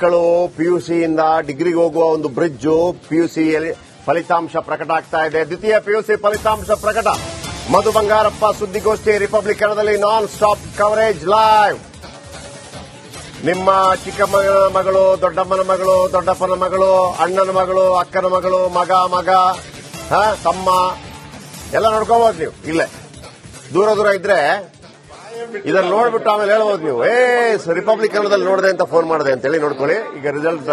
ಮಕ್ಕಳು ಪಿಯುಸಿಯಿಂದ ಡಿಗ್ರಿಗೆ ಹೋಗುವ ಒಂದು ಬ್ರಿಡ್ಜ್ ಪಿಯುಸಿಯಲ್ಲಿ ಫಲಿತಾಂಶ ಪ್ರಕಟ ಆಗ್ತಾ ಇದೆ. ದ್ವಿತೀಯ ಪಿಯುಸಿ ಫಲಿತಾಂಶ ಪ್ರಕಟ. ಮಧು ಬಂಗಾರಪ್ಪ ಸುದ್ದಿಗೋಷ್ಠಿ ರಿಪಬ್ಲಿಕ್ ಕನ್ನಡದಲ್ಲಿ ನಾನ್ ಸ್ಟಾಪ್ ಕವರೇಜ್ ಲೈವ್. ನಿಮ್ಮ ಚಿಕ್ಕಮ್ಮನ ಮಗಳು, ದೊಡ್ಡಮ್ಮನ ಮಗಳು, ದೊಡ್ಡಪ್ಪನ ಮಗಳು, ಅಣ್ಣನ ಮಗಳು, ಅಕ್ಕನ ಮಗಳು, ಮಗ ತಮ್ಮ ಎಲ್ಲ ನೋಡ್ಕೋಬಹುದು ನೀವು. ಇಲ್ಲೇ ದೂರ ಇದ್ರೆ ಇದನ್ನ ನೋಡ್ಬಿಟ್ಟು ಆಮೇಲೆ ಹೇಳ್ಬೋದು ನೀವು, ರಿಪಬ್ಲಿಕ್ ಕನ್ನಡದಲ್ಲಿ ನೋಡಿದೆ ಅಂತ ಫೋನ್ ಮಾಡಿದೆ ಅಂತೇಳಿ ನೋಡ್ಕೊಳ್ಳಿ. ಈಗ ರಿಸಲ್ಟ್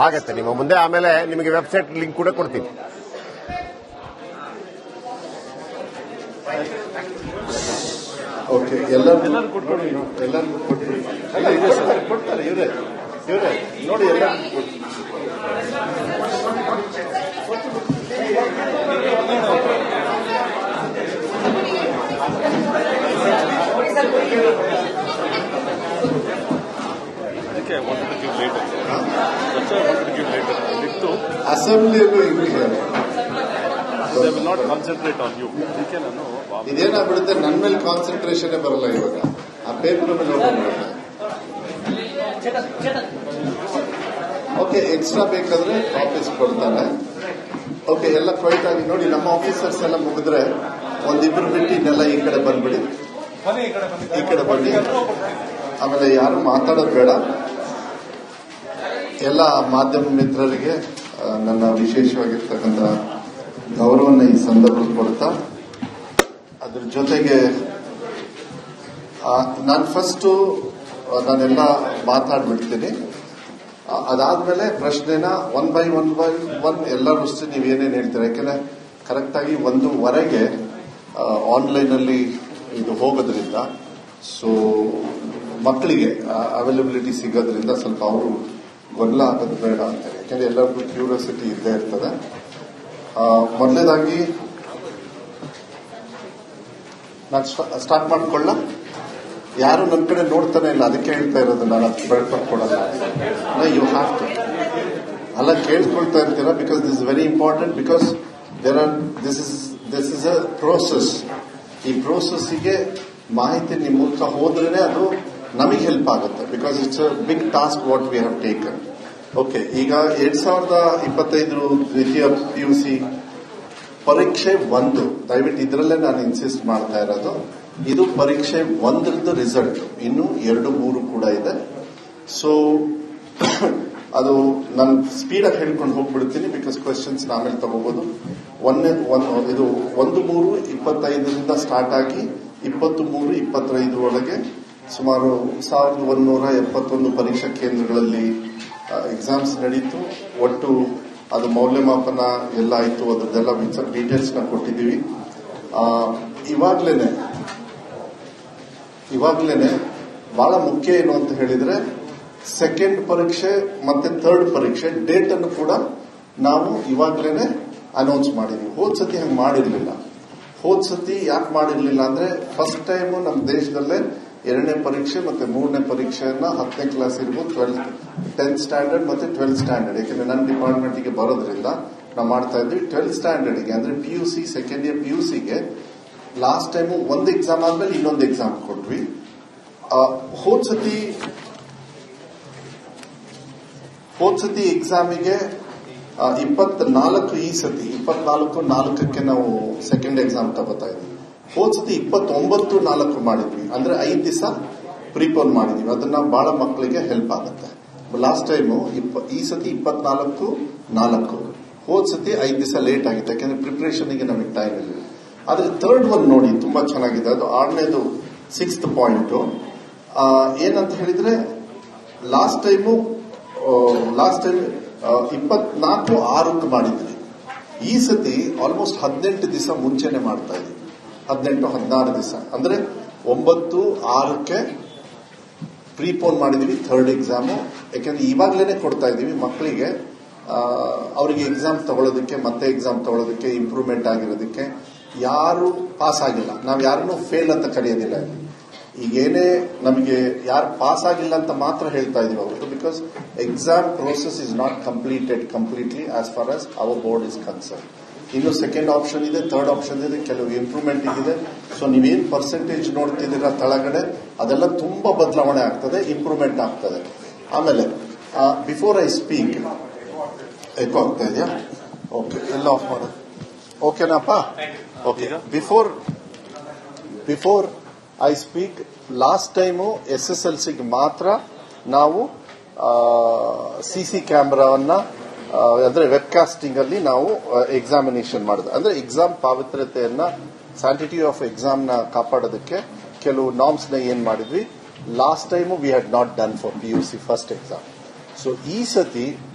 ಆಗತ್ತೆ ನಿಮ್ಮ ಮುಂದೆ. ಆಮೇಲೆ ನಿಮಗೆ ವೆಬ್ಸೈಟ್ ಲಿಂಕ್ ಕೂಡ ಕೊಡ್ತೀನಿ. ಓಕೆ, ಎಲ್ಲರೂ ಕೊಡ್ತಾರೆ ಇವರೇ ನೋಡಿ, ಎಲ್ಲರೂ ಅಸೆಂಬ್ಲಿಯಲ್ಲೂ ಇದೇನಾಗ್ಬಿಡುತ್ತೆ, ನನ್ನ ಮೇಲೆ ಕಾನ್ಸಂಟ್ರೇಷನ್ ಬರಲ್ಲ ಇವಾಗ, ಆ ಪೇಪರ್ ಮೇಲೆ ಹೋಗ್ಬಿಡುತ್ತೆ. ಓಕೆ, ಎಕ್ಸ್ಟ್ರಾ ಬೇಕಾದ್ರೆ ಕಾಪೀಸ್ ಕೊಡ್ತಾರೆ. ಓಕೆ, ಎಲ್ಲ ಕ್ವೈಟ್ ಆಗಿ ನೋಡಿ. ನಮ್ಮ ಆಫೀಸರ್ಸ್ ಎಲ್ಲ ಮುಗಿದ್ರೆ ಒಂದಿಬ್ರು ಬಿಟ್ಟು ಇನ್ನೆಲ್ಲ ಈ ಕಡೆ ಬಂದ್ಬಿಡಿ, ಈ ಕಡೆ ಬನ್ನಿ. ಆಮೇಲೆ ಯಾರು ಮಾತಾಡೋದು ಬೇಡ. ಎಲ್ಲ ಮಾಧ್ಯಮ ಮಿತ್ರರಿಗೆ ನನ್ನ ವಿಶೇಷವಾಗಿರ್ತಕ್ಕಂಥ ಗೌರವನ ಈ ಸಂದರ್ಭದಲ್ಲಿ ಕೊಡ್ತಾ, ಅದ್ರ ಜೊತೆಗೆ ನಾನು ಫಸ್ಟು ನಾನೆಲ್ಲ ಮಾತಾಡ್ಬಿಡ್ತೀನಿ. ಅದಾದ್ಮೇಲೆ ಪ್ರಶ್ನೆನ ಒನ್ ಬೈ ಒನ್ ಎಲ್ಲರೂ ನೀವೇನೇನು ಹೇಳ್ತೀರಾ. ಯಾಕೆಂದ್ರೆ ಕರೆಕ್ಟಾಗಿ 1:15 ಆನ್ಲೈನಲ್ಲಿ ಇದು ಹೋಗೋದ್ರಿಂದ, ಸೊ ಮಕ್ಕಳಿಗೆ ಅವೈಲಬಿಲಿಟಿ ಸಿಗೋದ್ರಿಂದ ಸ್ವಲ್ಪ ಅವರು ಗೊಂದಲ ಆಗೋದು ಬೇಡ ಅಂತೇಳಿ. ಯಾಕೆಂದ್ರೆ ಎಲ್ಲರಿಗೂ ಕ್ಯೂರಿಯಾಸಿಟಿ ಇದ್ದೇ ಇರ್ತದೆ. ಮೊದಲನೇದಾಗಿ ನಾನು ಸ್ಟಾರ್ಟ್ ಮಾಡ್ಕೊಳ್ಳ. ಯಾರು ನನ್ನ ಕಡೆ ನೋಡ್ತಾನೆ ಇಲ್ಲ, ಅದಕ್ಕೆ ಹೇಳ್ತಾ ಇರೋದು. ನಾನು ಅದು ಬೆಳ್ಕೊಡಲ್ಲ. ಯು ಹ್ಯಾವ್ ಟು ಅಲ್ಲ ಕೇಳ್ಕೊಳ್ತಾ ಇರ್ತೀರಾ, because this is very important. Because this is a process. ಈ ಪ್ರೋಸೆಸ್ಸಿಗೆ ಮಾಹಿತಿ ನಿಮ್ಮ ಮೂಲಕ ಹೋದ್ರೇನೆ ಅದು ನಮಗೆ ಹೆಲ್ಪ್ ಆಗುತ್ತೆ. Because it's a big task what we have taken. Okay, ಈಗ 2025 ದ್ವಿತೀಯ ಪಿಯುಸಿ ಪರೀಕ್ಷೆ 1, ದಯವಿಟ್ಟು ಇದರಲ್ಲೇ ನಾನು ಇನ್ಸಿಸ್ಟ್ ಮಾಡ್ತಾ ಇರೋದು. ಇದು ಪರೀಕ್ಷೆ 1ರದ್ದು ರಿಸಲ್ಟ್. ಇನ್ನು 2, 3 ಕೂಡ ಇದೆ. ಸೊ ಅದು ನಾನು ಸ್ಪೀಡಾಗಿ ಹೇಳ್ಕೊಂಡು ಹೋಗ್ಬಿಡ್ತೀನಿ, ಬಿಕಾಸ್ ಕ್ವೆಶನ್ಸ್ ಆಮೇಲೆ ತಗೋಬಹುದು. ಇದು 1/3/25ರಿಂದ ಸ್ಟಾರ್ಟ್ ಆಗಿ 23-25 ಒಳಗೆ ಸುಮಾರು 1171 ಪರೀಕ್ಷಾ ಕೇಂದ್ರಗಳಲ್ಲಿ ಎಕ್ಸಾಮ್ಸ್ ನಡೀತು. ಒಟ್ಟು ಅದು ಮೌಲ್ಯಮಾಪನ ಎಲ್ಲ ಆಯಿತು. ಅದರದ್ದೆಲ್ಲ ಡೀಟೇಲ್ಸ್ ನ ಕೊಟ್ಟಿದ್ದೀವಿ. ಇವಾಗ್ಲೇನೆ ಬಹಳ ಮುಖ್ಯ ಏನು ಅಂತ ಹೇಳಿದ್ರೆ, ಸೆಕೆಂಡ್ ಪರೀಕ್ಷೆ ಮತ್ತೆ ಥರ್ಡ್ ಪರೀಕ್ಷೆ ಡೇಟ್ ಅನ್ನು ಕೂಡ ನಾವು ಇವಾಗ್ಲೇನೆ ಅನೌನ್ಸ್ ಮಾಡಿದ್ವಿ. ಹೋದ್ ಸತಿ ಹಂಗೆ ಮಾಡಿರ್ಲಿಲ್ಲ. ಹೋದ್ ಸತಿ ಯಾಕೆ ಮಾಡಿರ್ಲಿಲ್ಲ ಅಂದ್ರೆ, ಫಸ್ಟ್ ಟೈಮ್ ನಮ್ಮ ದೇಶದಲ್ಲೇ 2ನೇ ಪರೀಕ್ಷೆ ಮತ್ತೆ 3ನೇ ಪರೀಕ್ಷೆಯನ್ನ 10ನೇ ಕ್ಲಾಸ್ ಇರ್ಬೋದು, 10th ಸ್ಟ್ಯಾಂಡರ್ಡ್ ಮತ್ತೆ 12th ಸ್ಟ್ಯಾಂಡರ್ಡ್, ಯಾಕಂದ್ರೆ ನನ್ನ ಡಿಪಾರ್ಟ್ಮೆಂಟ್ಗೆ ಬರೋದ್ರಿಂದ ನಾವು ಮಾಡ್ತಾ ಇದ್ವಿ. 12th ಸ್ಟ್ಯಾಂಡರ್ಡ್ಗೆ ಅಂದ್ರೆ ಪಿಯುಸಿ ಸೆಕೆಂಡ್ ಇಯರ್ ಪಿಯುಸಿಗೆ ಲಾಸ್ಟ್ ಟೈಮ್ ಒಂದು ಎಕ್ಸಾಮ್ ಆದ್ಮೇಲೆ ಇನ್ನೊಂದು ಎಕ್ಸಾಮ್ ಕೊಟ್ವಿ. ಹೋದ್ ಸತಿ ಎಕ್ಸಾಮಿಗೆ 24, ಈ ಸತಿ 24/4ಕ್ಕೆ ನಾವು ಸೆಕೆಂಡ್ ಎಕ್ಸಾಮ್ ತಗೋತಾ ಇದ್ವಿ. ಹೋದ್ ಸತಿ 29/4 ಮಾಡಿದ್ವಿ. ಅಂದ್ರೆ 5 ದಿವಸ ಪ್ರಿಪೋನ್ ಮಾಡಿದ್ವಿ. ಅದನ್ನ ಬಹಳ ಮಕ್ಕಳಿಗೆ ಹೆಲ್ಪ್ ಆಗುತ್ತೆ. ಲಾಸ್ಟ್ ಟೈಮ್ ಈ ಸತಿ 24/4, ಹೋದ್ ಸತಿ 5 ದಿವಸ ಲೇಟ್ ಆಗಿತ್ತು, ಯಾಕಂದ್ರೆ ಪ್ರಿಪರೇಷನ್ಗೆ ನಮಗೆ ಟೈಮ್ ಇರಲಿಲ್ಲ. ಆದ್ರೆ ಥರ್ಡ್ ಒನ್ ನೋಡಿ ತುಂಬಾ ಚೆನ್ನಾಗಿದೆ. ಅದು 6ನೇದು 6th ಪಾಯಿಂಟ್ ಏನಂತ ಹೇಳಿದ್ರೆ, ಲಾಸ್ಟ್ ಟೈಮ್ 24/6ಕ್ಕೆ ಮಾಡಿದ್ವಿ. ಈ ಸತಿ ಆಲ್ಮೋಸ್ಟ್ 18 ದಿವಸ ಮುಂಚೆನೆ ಮಾಡ್ತಾ ಇದ್ವಿ. 18-16 ದಿವಸ ಅಂದ್ರೆ 9/6ಕ್ಕೆ ಪ್ರೀಪೋನ್ ಮಾಡಿದೀವಿ ಥರ್ಡ್ ಎಕ್ಸಾಮು. ಯಾಕಂದ್ರೆ ಇವಾಗ್ಲೇನೆ ಕೊಡ್ತಾ ಇದೀವಿ ಮಕ್ಕಳಿಗೆ, ಅವರಿಗೆ ಎಕ್ಸಾಮ್ ತಗೊಳ್ಳೋದಕ್ಕೆ, ಮತ್ತೆ ಎಕ್ಸಾಮ್ ತಗೊಳ್ಳೋದಕ್ಕೆ, ಇಂಪ್ರೂವ್ಮೆಂಟ್ ಆಗಿರೋದಕ್ಕೆ. ಯಾರು ಪಾಸ್ ಆಗಿಲ್ಲ, ನಾವು ಯಾರನ್ನೂ ಫೇಲ್ ಅಂತ ಕರೆಯೋದಿಲ್ಲ. ಈಗೇನೇ ನಮಗೆ ಯಾರು ಪಾಸ್ ಆಗಿಲ್ಲ ಅಂತ ಮಾತ್ರ ಹೇಳ್ತಾ ಇದೀವಿ ಅವತ್ತು. Because exam process is not completed completely as far as hour board is concern. ಇನ್ನು ಸೆಕೆಂಡ್ ಆಪ್ಷನ್ ಇದೆ, ಥರ್ಡ್ ಆಪ್ಷನ್ ಇದೆ, ಕೆಲವು ಇಂಪ್ರೂವ್ಮೆಂಟ್ ಇದೆ. ಸೊ ನೀವೇನ್ ಪರ್ಸೆಂಟೇಜ್ ನೋಡ್ತಿದ್ದೀರಾ ತಳಗಡೆ, ಅದೆಲ್ಲ ತುಂಬಾ ಬದಲಾವಣೆ ಆಗ್ತದೆ, ಇಂಪ್ರೂವ್ಮೆಂಟ್ ಆಗ್ತದೆ. ಆಮೇಲೆ ಬಿಫೋರ್ ಐ ಸ್ಪೀಕ್ ಎಕೋ ಆಗ್ತಾ ಇದೆಯಾ? ಓಕೆ, ಎಲ್ಲ ಆಫ್ ಮಾಡೋದು. ಓಕೆನಪ್ಪ? Okay. Before I speak, last time SSLCಗೆ ಮಾತ್ರ ನಾವು CC ಕ್ಯಾಮೆರಾವನ್ನ ಅಂದ್ರೆ ವೆಬ್ಕಾಸ್ಟಿಂಗ್ ಅಲ್ಲಿ ನಾವು ಎಕ್ಸಾಮಿನೇಷನ್ ಮಾಡಿದ್ವಿ. ಅಂದ್ರೆ ಎಕ್ಸಾಮ್ ಪಾವಿತ್ರ್ಯತೆಯನ್ನ, ಸ್ಯಾನಿಟಿ ಆಫ್ ಎಕ್ಸಾಮ್ ನ ಕಾಪಾಡೋದಕ್ಕೆ ಕೆಲವು ನಾರ್ಮ್ಸ್ ನ ಏನ್ ಮಾಡಿದ್ವಿ. Last time we had not done for PUC first exam. So ಈ ಸತಿ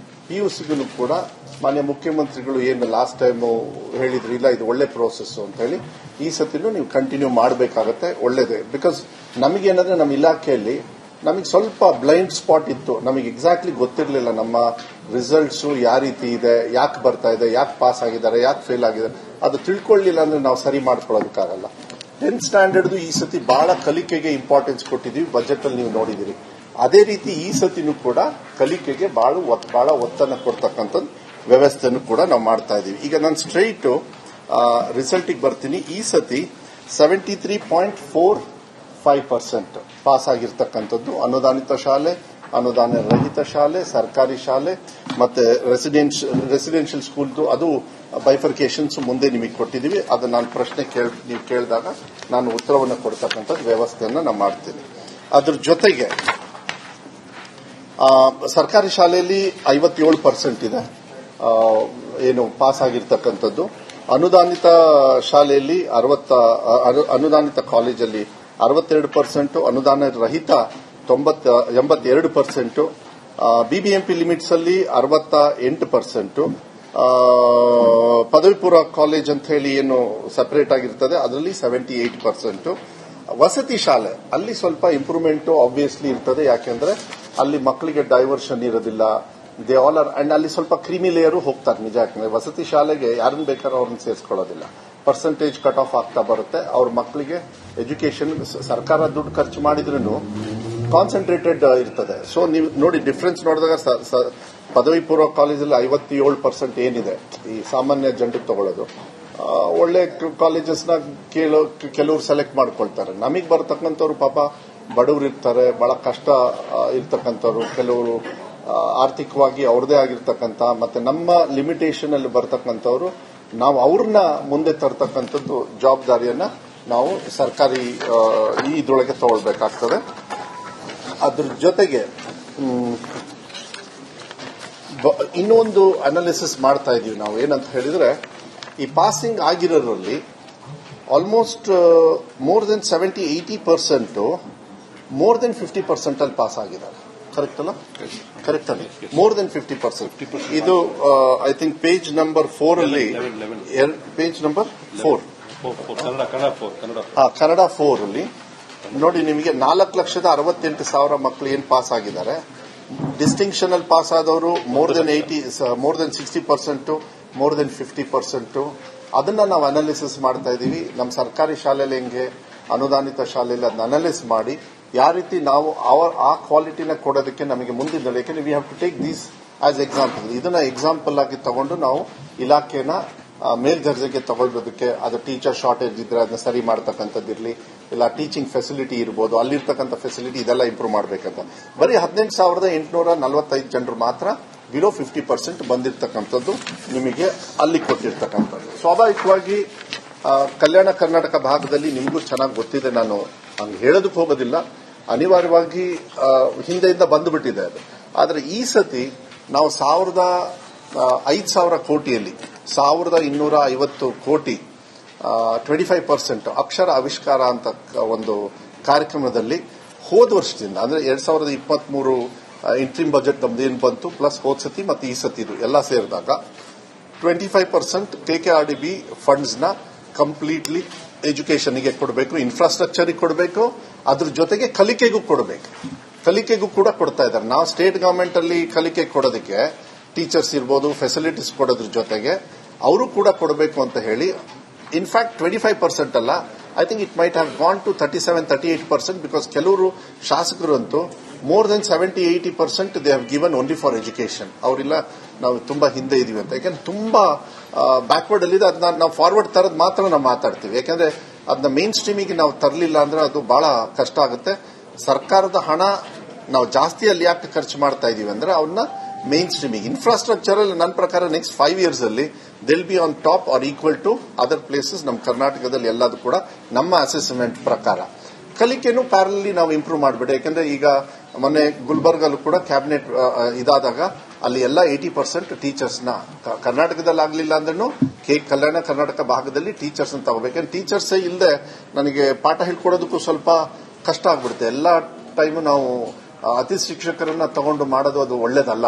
PUCಗೂ ಕೂಡ ಮಾನ್ಯ ಮುಖ್ಯಮಂತ್ರಿಗಳು ಏನು ಲಾಸ್ಟ್ ಟೈಮ್ ಹೇಳಿದ್ರು, ಇಲ್ಲ ಇದು ಒಳ್ಳೆ ಪ್ರೋಸೆಸ್ ಅಂತ ಹೇಳಿ, ಈ ಸತಿನೂ ನೀವು ಕಂಟಿನ್ಯೂ ಮಾಡಬೇಕಾಗತ್ತೆ. ಒಳ್ಳೇದೇ. ಬಿಕಾಸ್ ನಮಗೇನಂದ್ರೆ ನಮ್ಮ ಇಲಾಖೆಯಲ್ಲಿ ನಮಗೆ ಸ್ವಲ್ಪ ಬ್ಲೈಂಡ್ ಸ್ಪಾಟ್ ಇತ್ತು. ನಮಗೆ ಎಕ್ಸಾಕ್ಟ್ಲಿ ಗೊತ್ತಿರಲಿಲ್ಲ ನಮ್ಮ ರಿಸಲ್ಟ್ಸ್ ಯಾವ ರೀತಿ ಇದೆ, ಯಾಕೆ ಬರ್ತಾ ಇದೆ, ಯಾಕೆ ಪಾಸ್ ಆಗಿದ್ದಾರೆ, ಯಾಕೆ ಫೇಲ್ ಆಗಿದ್ದಾರೆ, ಅದು ತಿಳ್ಕೊಳ್ಳಿಲ್ಲ ಅಂದ್ರೆ ನಾವು ಸರಿ ಮಾಡ್ಕೊಳ್ಳೋದಕ್ಕಾಗಲ್ಲ. 10th ಸ್ಟ್ಯಾಂಡರ್ಡ್ ಈ ಸತಿ ಬಹಳ ಕಲಿಕೆಗೆ ಇಂಪಾರ್ಟೆನ್ಸ್ ಕೊಟ್ಟಿದ್ದೀವಿ. ಬಜೆಟ್ ಅಲ್ಲಿ ನೀವು ನೋಡಿದಿರಿ. ಅದೇ ರೀತಿ ಈ ಸತಿನೂ ಕೂಡ ಕಲಿಕೆಗೆ ಬಹಳ ಒತ್ತನ್ನು ಕೊಡ್ತಕ್ಕಂಥದ್ದು ವ್ಯವಸ್ಥೆನೂ ಕೂಡ ನಾವು ಮಾಡ್ತಾ ಇದೀವಿ. ಈಗ ನಾನು ಸ್ಟ್ರೈಟ್ ರಿಸಲ್ಟಿಗೆ ಬರ್ತೀನಿ. ಈ ಸತಿ 73.45% ಪಾಸ್ ಆಗಿರ್ತಕ್ಕಂಥದ್ದು ಅನುದಾನಿತ ಶಾಲೆ, ಅನುದಾನ ರಹಿತ ಶಾಲೆ, ಸರ್ಕಾರಿ ಶಾಲೆ ಮತ್ತೆ ರೆಸಿಡೆನ್ಷಿಯಲ್ ಸ್ಕೂಲ್ದು ಅದು ಬೈಫರ್ಕೇಶನ್ಸ್ ಮುಂದೆ ನಿಮಗೆ ಕೊಟ್ಟಿದ್ದೀವಿ. ಅದು ನಾನು ಪ್ರಶ್ನೆ ನೀವು ಕೇಳಿದಾಗ ನಾನು ಉತ್ತರವನ್ನು ಕೊಡ್ತಕ್ಕಂಥದ್ದು ವ್ಯವಸ್ಥೆಯನ್ನು ನಾನು ಮಾಡ್ತೀನಿ. ಅದ್ರ ಜೊತೆಗೆ ಸರ್ಕಾರಿ ಶಾಲೆಯಲ್ಲಿ 57% ಇದೆ ಏನು ಪಾಸ್ ಆಗಿರ್ತಕ್ಕಂಥದ್ದು. ಅನುದಾನಿತ ಶಾಲೆಯಲ್ಲಿ ಅನುದಾನಿತ ಕಾಲೇಜಲ್ಲಿ 62%, ಅನುದಾನ ರಹಿತ 82%, BBMP ಲಿಮಿಟ್ಸ್ ಅಲ್ಲಿ 68%, ಪದವಿ ಪೂರ್ವ ಕಾಲೇಜ್ ಅಂತ ಹೇಳಿ ಏನು ಸಪರೇಟ್ ಆಗಿರ್ತದೆ ಅದರಲ್ಲಿ 78%. ವಸತಿ ಶಾಲೆ ಅಲ್ಲಿ ಸ್ವಲ್ಪ ಇಂಪ್ರೂವ್ಮೆಂಟ್ ಆಬ್ವಿಯಸ್ಲಿ ಇರ್ತದೆ. ಯಾಕೆಂದ್ರೆ ಅಲ್ಲಿ ಮಕ್ಕಳಿಗೆ ಡೈವರ್ಷನ್ ಇರೋದಿಲ್ಲ. ದೇ ಆಲ್ ಆರ್ ಅಂಡ್ ಅಲ್ಲಿ ಸ್ವಲ್ಪ ಕ್ರೀಮಿ ಲೇಯರು ಹೋಗ್ತಾರೆ. ನಿಜ, ಯಾಕಂದ್ರೆ ವಸತಿ ಶಾಲೆಗೆ ಯಾರನ್ನ ಬೇಕಾದ್ರೂ ಅವ್ರನ್ನ ಸೇರಿಸ್ಕೊಳ್ಳೋದಿಲ್ಲ. ಪರ್ಸೆಂಟೇಜ್ ಕಟ್ ಆಫ್ ಆಗ್ತಾ ಬರುತ್ತೆ. ಅವ್ರ ಮಕ್ಕಳಿಗೆ ಎಜುಕೇಶನ್ ಸರ್ಕಾರ ದುಡ್ಡು ಖರ್ಚು ಮಾಡಿದ್ರೂ ಕಾನ್ಸಂಟ್ರೇಟೆಡ್ ಇರ್ತದೆ. ಸೊ ನೀವು ನೋಡಿ ಡಿಫರೆನ್ಸ್ ನೋಡಿದಾಗ ಪದವಿ ಪೂರ್ವ ಕಾಲೇಜಲ್ಲಿ 57% ಏನಿದೆ ಈ ಸಾಮಾನ್ಯ ಜನರಿಗೆ ತಗೊಳ್ಳೋದು. ಒಳ್ಳೆ ಕಾಲೇಜಸ್ನ ಕೆಲವರು ಸೆಲೆಕ್ಟ್ ಮಾಡ್ಕೊಳ್ತಾರೆ. ನಮಗೆ ಬರತಕ್ಕಂಥವ್ರು ಪಾಪ ಬಡವರು ಇರ್ತಾರೆ, ಬಹಳ ಕಷ್ಟ ಇರ್ತಕ್ಕಂಥವ್ರು, ಕೆಲವರು ಆರ್ಥಿಕವಾಗಿ ಅವ್ರದೇ ಆಗಿರ್ತಕ್ಕಂಥ ಮತ್ತೆ ನಮ್ಮ ಲಿಮಿಟೇಷನ್ ಅಲ್ಲಿ ಬರ್ತಕ್ಕಂಥವ್ರು. ನಾವು ಅವ್ರನ್ನ ಮುಂದೆ ತರ್ತಕ್ಕಂಥದ್ದು ಜವಾಬ್ದಾರಿಯನ್ನ ನಾವು ಸರ್ಕಾರಿ ಇದ್ರೊಳಗೆ ತಗೊಳ್ಬೇಕಾಗ್ತದೆ. ಅದ್ರ ಜೊತೆಗೆ ಇನ್ನೊಂದು ಅನಾಲಿಸಿಸ್ ಮಾಡ್ತಾ ಇದೀವಿ ನಾವು. ಏನಂತ ಹೇಳಿದ್ರೆ, ಈ ಪಾಸಿಂಗ್ ಆಗಿರೋದ್ರಲ್ಲಿ almost more than 70-80% more than 50% ಅಲ್ಲಿ ಪಾಸ್ ಆಗಿದ್ದಾರೆ. ಕರೆಕ್ಟ್ ಅಲ್ಲ? ಕರೆಕ್ಟ್ ಅಲ್ಲಿ ಮೋರ್ ದೆನ್ 50%. ಇದು ಐ ಥಿಂಕ್ ಪೇಜ್ ನಂಬರ್ 4 ಅಲ್ಲಿ, ಪೇಜ್ ನಂಬರ್ 4 ಕನ್ನಡ 4 ಅಲ್ಲಿ ನೋಡಿ, ನಿಮಗೆ 4,68,000 ಮಕ್ಕಳು ಏನ್ ಪಾಸ್ ಆಗಿದ್ದಾರೆ. ಡಿಸ್ಟಿಂಕ್ಷನ್ ಅಲ್ಲಿ ಪಾಸ್ ಆದವರು ಮೋರ್ ದೆನ್ 60%, ಮೋರ್ ದೆನ್ 50%. ಅದನ್ನ ನಾವು ಅನಾಲಿಸಿಸ್ ಮಾಡ್ತಾ ಇದೀವಿ. ನಮ್ಮ ಸರ್ಕಾರಿ ಶಾಲೆಯಲ್ಲಿ ಹೆಂಗೆ, ಅನುದಾನಿತ ಶಾಲೆಯಲ್ಲಿ ಅದನ್ನ ಅನಾಲಿಸ್ ಮಾಡಿ ಯಾವ ರೀತಿ ನಾವು ಆ ಕ್ವಾಲಿಟಿನ ಕೊಡೋದಕ್ಕೆ ನಮಗೆ ಮುಂದಿನ ಯಾಕೆಂದ್ರೆ we have to take these as example. ಇದನ್ನ ಎಕ್ಸಾಂಪಲ್ ಆಗಿ ತಗೊಂಡು ನಾವು ಇಲಾಖೆನ ಮೇಲ್ದರ್ಜೆಗೆ ತಗೊಳ್ಳೋದಕ್ಕೆ, ಅದು ಟೀಚರ್ ಶಾರ್ಟೇಜ್ ಇದ್ರೆ ಅದನ್ನ ಸರಿ ಮಾಡ್ತಕ್ಕಂಥದ್ದಿರಲಿ, ಇಲ್ಲ ಟೀಚಿಂಗ್ ಫೆಸಿಲಿಟಿ ಇರ್ಬೋದು, ಅಲ್ಲಿರ್ತಕ್ಕಂಥ ಫೆಸಿಲಿಟಿ ಇದೆಲ್ಲ ಇಂಪ್ರೂವ್ ಮಾಡಬೇಕಂತ. ಬರೀ 18,845 ಜನರು ಮಾತ್ರ ಬಿಲೋ 50% ಬಂದಿರತಕ್ಕಂಥದ್ದು ನಿಮಗೆ ಅಲ್ಲಿ ಕೊಟ್ಟಿರ್ತಕ್ಕಂಥದ್ದು. ಸ್ವಾಭಾವಿಕವಾಗಿ ಕಲ್ಯಾಣ ಕರ್ನಾಟಕ ಭಾಗದಲ್ಲಿ ನಿಮಗೂ ಚೆನ್ನಾಗಿ ಗೊತ್ತಿದೆ, ನಾನು ಹಂಗೆ ಹೇಳೋದಕ್ಕೆ ಹೋಗೋದಿಲ್ಲ. ಅನಿವಾರ್ಯವಾಗಿ ಹಿಂದೆಯಿಂದ ಬಂದುಬಿಟ್ಟಿದೆ ಅದು. ಆದರೆ ಈ ಸತಿ ನಾವು 5,000 ಕೋಟಿಯಲ್ಲಿ 1,250 ಕೋಟಿ 25% ಅಕ್ಷರ ಆವಿಷ್ಕಾರ ಅಂತ ಒಂದು ಕಾರ್ಯಕ್ರಮದಲ್ಲಿ ಹೋದ ವರ್ಷದಿಂದ ಅಂದ್ರೆ 2023 ಇಂಟ್ರಿಮ್ ಬಜೆಟ್ ನಮ್ದು ಏನು ಬಂತು ಪ್ಲಸ್ ಹೋದ ಸತಿ ಮತ್ತೆ ಈ ಸತಿದು ಎಲ್ಲ ಸೇರಿದಾಗ 25% KKRDB ಫಂಡ್ಸ್ ನ ಕಂಪ್ಲೀಟ್ಲಿ ಎಜುಕೇಷನ್ಗೆ ಕೊಡಬೇಕು, ಇನ್ಫ್ರಾಸ್ಟ್ರಕ್ಚರ್ಗೆ ಕೊಡಬೇಕು, ಅದ್ರ ಜೊತೆಗೆ ಕಲಿಕೆಗೂ ಕೊಡಬೇಕು. ಕಲಿಕೆಗೂ ಕೂಡ ಕೊಡ್ತಾ ಇದ್ದಾರೆ. ನಾವು ಸ್ಟೇಟ್ ಗವರ್ಮೆಂಟ್ ಅಲ್ಲಿ ಕಲಿಕೆ ಕೊಡೋದಕ್ಕೆ ಟೀಚರ್ಸ್ ಇರ್ಬೋದು, ಫೆಸಿಲಿಟೀಸ್ ಕೊಡೋದ್ರ ಜೊತೆಗೆ ಅವರು ಕೂಡ ಕೊಡಬೇಕು ಅಂತ ಹೇಳಿ. ಇನ್ಫ್ಯಾಕ್ಟ್ 25% ಅಲ್ಲ, I think it might have gone to 37-38% because ಕೆಲವರು ಶಾಸಕರಂತೂ more than 70-80% they have given only for education. ಅವರಿಲ್ಲ ನಾವು ತುಂಬಾ ಹಿಂದೆ ಇದೀವಿ ಅಂತ. ಯಾಕಂದ್ರೆ ತುಂಬಾ ಬ್ಯಾಕ್ವರ್ಡ್ ಅಲ್ಲಿ ಅದನ್ನ ನಾವು ಫಾರ್ವರ್ಡ್ ತರದ್ ಮಾತ್ರ ನಾವು ಮಾತಾಡ್ತೀವಿ. ಯಾಕಂದ್ರೆ ಅದನ್ನ ಮೇನ್ ಸ್ಟ್ರೀಮಿಗೆ ನಾವು ತರಲಿಲ್ಲ ಅಂದ್ರೆ ಅದು ಬಹಳ ಕಷ್ಟ ಆಗುತ್ತೆ. ಸರ್ಕಾರದ ಹಣ ನಾವು ಜಾಸ್ತಿ ಅಲ್ಲಿ ಯಾಕೆ ಖರ್ಚು ಮಾಡ್ತಾ ಇದೀವಿ ಅಂದ್ರೆ ಅವನ್ನ ಮೇನ್ ಸ್ಟ್ರೀಮಿಂಗ್ ಇನ್ಫ್ರಾಸ್ಟ್ರಕ್ಚರ್ ಅಲ್ಲಿ ನನ್ನ ಪ್ರಕಾರ ನೆಕ್ಸ್ಟ್ 5 years ಅಲ್ಲಿ they'll be on top or equal to other places ನಮ್ಮ ಕರ್ನಾಟಕದಲ್ಲಿ ಎಲ್ಲದೂ ಕೂಡ ನಮ್ಮ ಅಸೆಸ್ಮೆಂಟ್ ಪ್ರಕಾರ. ಕಲಿಕೆನೂ ಪ್ಯಾರಲಿ ನಾವು ಇಂಪ್ರೂವ್ ಮಾಡಬೇಡಿ. ಯಾಕಂದ್ರೆ ಈಗ ಮೊನ್ನೆ ಗುಲ್ಬರ್ಗಲ್ಲೂ ಕೂಡ ಕ್ಯಾಬಿನೆಟ್ ಇದಾದಾಗ ಅಲ್ಲಿ ಎಲ್ಲ 80% ಟೀಚರ್ಸ್ನ ಕರ್ನಾಟಕದಲ್ಲಿ ಆಗ್ಲಿಲ್ಲ ಅಂದ್ರೂ ಕಲ್ಯಾಣ ಕರ್ನಾಟಕ ಭಾಗದಲ್ಲಿ ಟೀಚರ್ಸ್ ತಗೋಬೇಕು. ಯಾಕಂದ್ರೆ ಟೀಚರ್ಸೇ ಇಲ್ಲದೆ ನನಗೆ ಪಾಠ ಹೇಳ್ಕೊಡೋದಕ್ಕೂ ಸ್ವಲ್ಪ ಕಷ್ಟ ಆಗ್ಬಿಡುತ್ತೆ. ಎಲ್ಲ ಟೈಮು ನಾವು ಅತಿ ಶಿಕ್ಷಕರನ್ನ ತಗೊಂಡು ಮಾಡೋದು ಅದು ಒಳ್ಳೇದಲ್ಲ.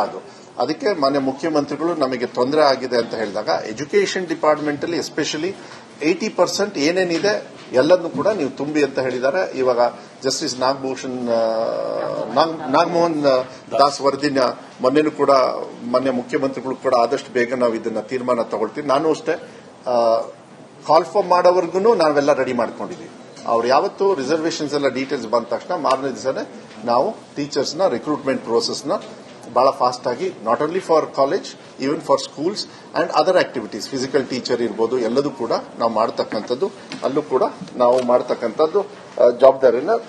ಅದಕ್ಕೆ ಮಾನ್ಯ ಮುಖ್ಯಮಂತ್ರಿಗಳು ನಮಗೆ ತೊಂದರೆ ಆಗಿದೆ ಅಂತ ಹೇಳಿದಾಗ ಎಜುಕೇಷನ್ ಡಿಪಾರ್ಟ್ಮೆಂಟ್ ಅಲ್ಲಿ ಎಸ್ಪೆಷಲಿ 80% ಏನೇನಿದೆ ಎಲ್ಲದನ್ನು ಕೂಡ ನೀವು ತುಂಬಿ ಅಂತ ಹೇಳಿದ್ದಾರೆ. ಇವಾಗ ಜಸ್ಟಿಸ್ ನಾಗಮೋಹನ್ ದಾಸ್ ವರದಿನ ಮೊನ್ನೆನೂ ಕೂಡ ಮಾನ್ಯ ಮುಖ್ಯಮಂತ್ರಿಗಳು ಕೂಡ ಆದಷ್ಟು ಬೇಗ ನಾವು ಇದನ್ನ ತೀರ್ಮಾನ ತಗೊಳ್ತೀವಿ. ನಾನು ಅಷ್ಟೇ ಕಾಲ್ ಫಾರ್ ಮಾಡೋವರೆಗೂ ನಾವೆಲ್ಲ ರೆಡಿ ಮಾಡ್ಕೊಂಡಿದ್ದೀವಿ. ಅವ್ರು ಯಾವತ್ತು ರಿಸರ್ವೇಷನ್ಸ್ ಎಲ್ಲ ಡೀಟೇಲ್ಸ್ ಬಂದ ತಕ್ಷಣ ಮಾರನೇ ದಿವಸನೇ ನಾವು ಟೀಚರ್ಸ್ನ ರಿಕ್ರೂಟ್ಮೆಂಟ್ ಪ್ರೋಸೆಸ್ನ ಬಹಳ ಫಾಸ್ಟ್ ಆಗಿ not only for college even for schools and other activities physical teacher ಇರ್ಬೋದು ಎಲ್ಲದೂ ಕೂಡ ನಾವು ಮಾಡತಕ್ಕಂಥದ್ದು ಅಲ್ಲೂ ಕೂಡ ನಾವು ಮಾಡತಕ್ಕಂಥದ್ದು ಜವಾಬ್ದಾರಿನ